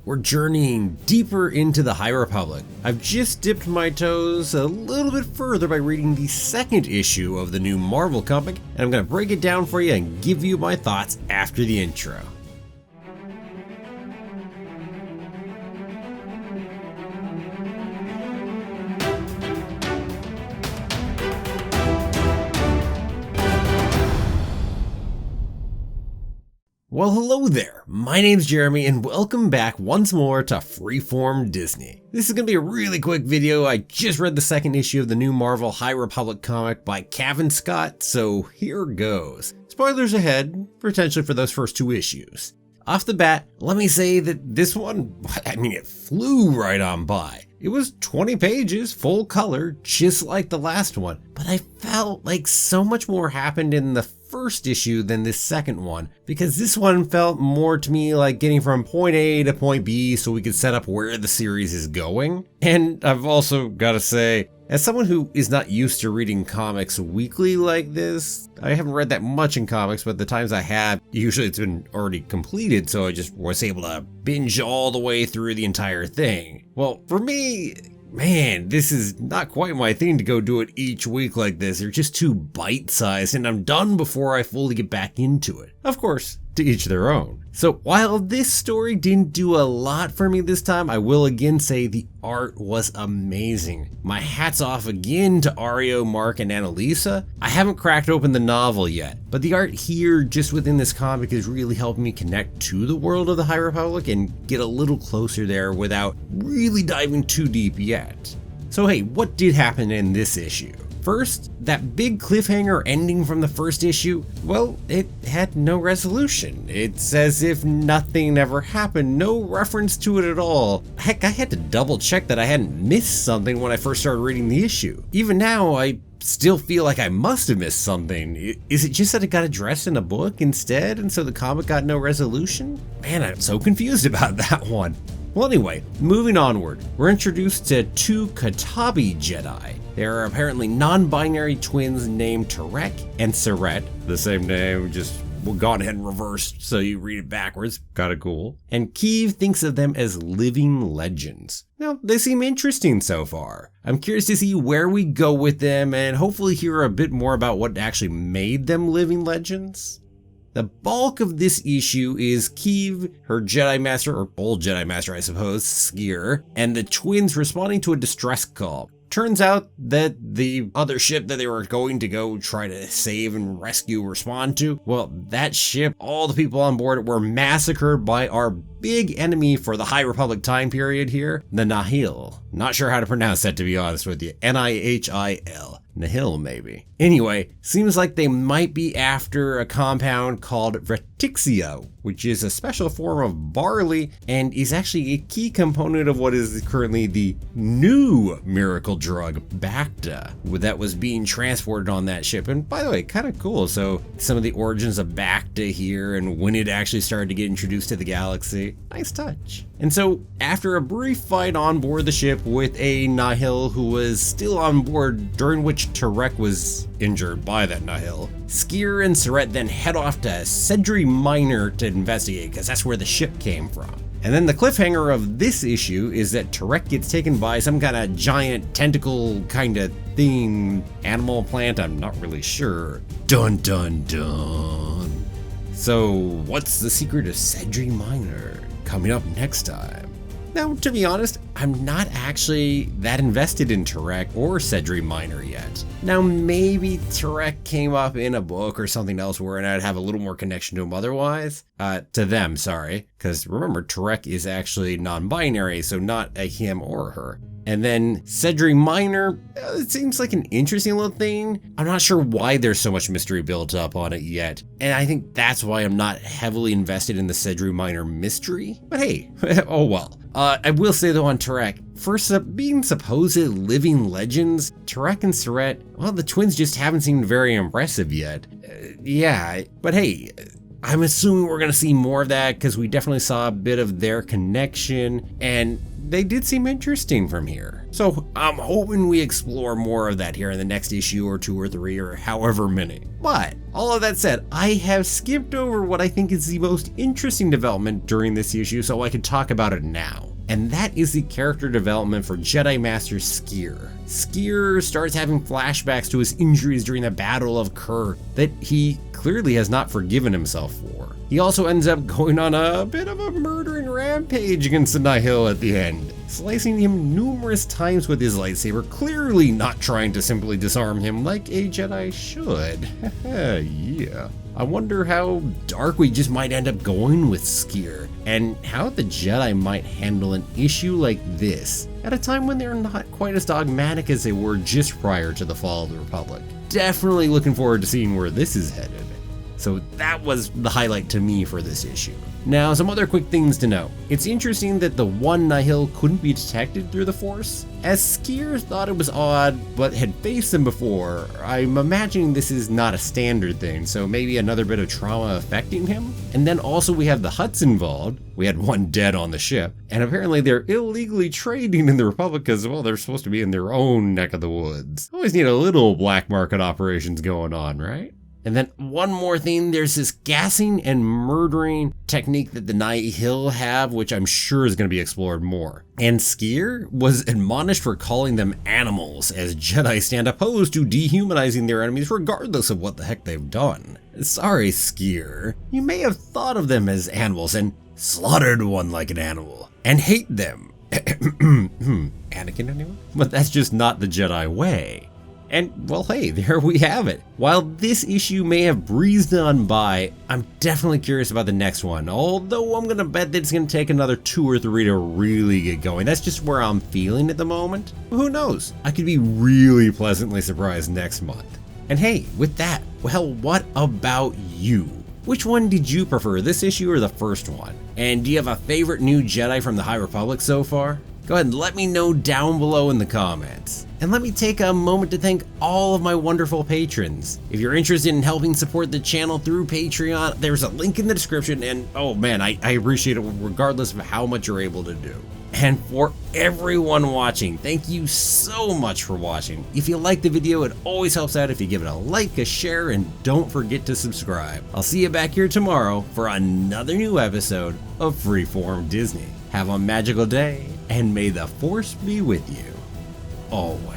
we're journeying deeper into the High Republic. I've just dipped my toes a little bit further by reading the second issue of the new Marvel comic, and I'm going to break it down for you and give you my thoughts after the intro. Well, hello there. My name's Jeremy and welcome back once more to Freeform Disney. This is going to be a really quick video. I just read the second issue of the new Marvel High Republic comic by Cavan Scott, so here goes. Spoilers ahead, potentially for those first two issues. Off the bat, let me say that this one, it flew right on by. It was 20 pages, full color, just like the last one, but I felt like so much more happened in the first issue than this second one, because this one felt more to me like getting from point A to point B so we could set up where the series is going. And I've also got to say, as someone who is not used to reading comics weekly like this, I haven't read that much in comics, but the times I have, usually it's been already completed, so I just was able to binge all the way through the entire thing. Well, for me, man, this is not quite my thing to go do it each week like this. They're just too bite-sized, and I'm done before I fully get back into it. Of course, to each their own. So while this story didn't do a lot for me this time, I will again say the art was amazing. My hat's off again to Ario, Mark, and Annalisa. I haven't cracked open the novel yet, but the art here just within this comic is really helping me connect to the world of the High Republic and get a little closer there without really diving too deep yet. So hey, what did happen in this issue? First, that big cliffhanger ending from the first issue, well, it had no resolution. It's as if nothing ever happened, no reference to it at all. Heck, I had to double check that I hadn't missed something when I first started reading the issue. Even now, I still feel like I must have missed something. Is it just that it got addressed in a book instead, and so the comic got no resolution? Man, I'm so confused about that one. Well anyway, moving onward, we're introduced to two Katabi Jedi. They are apparently non-binary twins named Tarek and Saret, the same name, just gone ahead and reversed so you read it backwards, kinda cool. And Keeve thinks of them as living legends. Now, they seem interesting so far. I'm curious to see where we go with them and hopefully hear a bit more about what actually made them living legends. The bulk of this issue is Keeve, her Jedi Master, or old Jedi Master I suppose, Skier, and the twins responding to a distress call. Turns out that the other ship that they were going to go try to save and rescue respond to, well, that ship, all the people on board were massacred by our big enemy for the High Republic time period here, the Nihil. Not sure how to pronounce that, to be honest with you. Nihil. Nihil, maybe. Anyway, seems like they might be after a compound called Retixia, which is a special form of barley and is actually a key component of what is currently the new miracle drug, Bacta, that was being transported on that ship. And by the way, kind of cool. So some of the origins of Bacta here and when it actually started to get introduced to the galaxy. Nice touch. And so after a brief fight on board the ship with a Nihil who was still on board, during which Tarek was injured by that Nihil, Skier and Saret then head off to Sedri Minor to investigate, because that's where the ship came from. And then the cliffhanger of this issue is that Tarek gets taken by some kind of giant tentacle kind of thing, animal plant, I'm not really sure. Dun dun dun. So what's the secret of Sedri Minor? Coming up next time. Now, to be honest, I'm not actually that invested in Tarek or Sedri Minor yet. Now, maybe Tarek came up in a book or something else where I'd have a little more connection to him otherwise. To them, sorry. Because remember, Tarek is actually non-binary, so not a him or her. And then Sedri Minor, it seems like an interesting little thing. I'm not sure why there's so much mystery built up on it yet. And I think that's why I'm not heavily invested in the Sedri Minor mystery. But hey, oh well. I will say though on Tarek, for being supposed living legends, Tarek and Saret, well, the twins just haven't seemed very impressive yet. Yeah, but hey, I'm assuming we're gonna see more of that because we definitely saw a bit of their connection, and they did seem interesting from here. So I'm hoping we explore more of that here in the next issue or 2 or 3 or however many. But all of that said, I have skipped over what I think is the most interesting development during this issue so I can talk about it now. And that is the character development for Jedi Master Sskeer. Sskeer starts having flashbacks to his injuries during the Battle of Kur that he clearly has not forgiven himself for. He also ends up going on a bit of a murdering rampage against the Nihil at the end, slicing him numerous times with his lightsaber, clearly not trying to simply disarm him like a Jedi should. Yeah. I wonder how dark we just might end up going with Sskeer, and how the Jedi might handle an issue like this at a time when they're not quite as dogmatic as they were just prior to the fall of the Republic. Definitely looking forward to seeing where this is headed. So that was the highlight to me for this issue. Now, some other quick things to know. It's interesting that the one Nihil couldn't be detected through the Force. As Sskeer thought it was odd, but had faced them before, I'm imagining this is not a standard thing, so maybe another bit of trauma affecting him? And then also we have the Hutts involved. We had one dead on the ship, and apparently they're illegally trading in the Republic because, well, they're supposed to be in their own neck of the woods. Always need a little black market operations going on, right? And then one more thing, there's this gassing and murdering technique that the Nihil have, which I'm sure is going to be explored more. And Sskeer was admonished for calling them animals, as Jedi stand opposed to dehumanizing their enemies regardless of what the heck they've done. Sorry, Sskeer. You may have thought of them as animals and slaughtered one like an animal, and hate them. Anakin, anyone? But that's just not the Jedi way. And, well, hey, there we have it. While this issue may have breezed on by, I'm definitely curious about the next one, although I'm gonna bet that it's gonna take another 2 or 3 to really get going. That's just where I'm feeling at the moment. But who knows? I could be really pleasantly surprised next month. And hey, with that, well, what about you? Which one did you prefer, this issue or the first one? And do you have a favorite new Jedi from the High Republic so far? Go ahead and let me know down below in the comments. And let me take a moment to thank all of my wonderful patrons. If you're interested in helping support the channel through Patreon, there's a link in the description, and oh man, I appreciate it regardless of how much you're able to do. And for everyone watching, thank you so much for watching. If you like the video, it always helps out if you give it a like, a share, and don't forget to subscribe. I'll see you back here tomorrow for another new episode of Freeform Disney. Have a magical day, and may the Force be with you always.